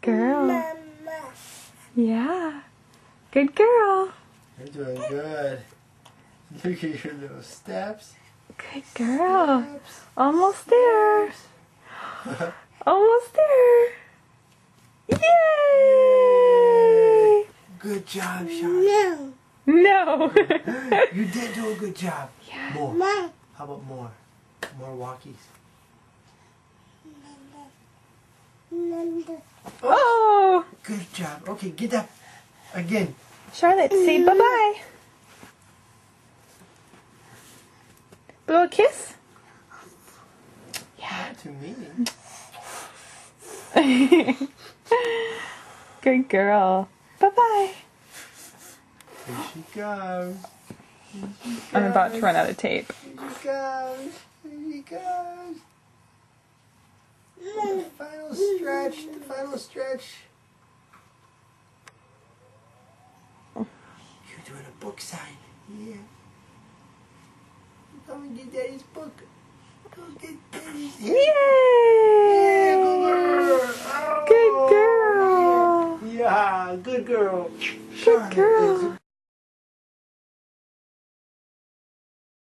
girl. Yeah. Good girl. You're doing good. Look at your little steps. Good girl. Steps. Almost there. Almost there. Yay! Good job, Sean. No. You did do a good job. Yeah. More. How about more? More walkies. Oh. Good job. Okay, get up. Again. Charlotte, say bye-bye. Blow a kiss? Yeah. Not to me. Good girl. Bye-bye. Here she goes. I'm about to run out of tape. Here she goes. Here she goes. The final stretch. The final stretch. You're doing a book sign. Yeah. Go and get Daddy's book. Go get Daddy's. Yay! Good girl. Good girl. Yeah, good girl. Good girl.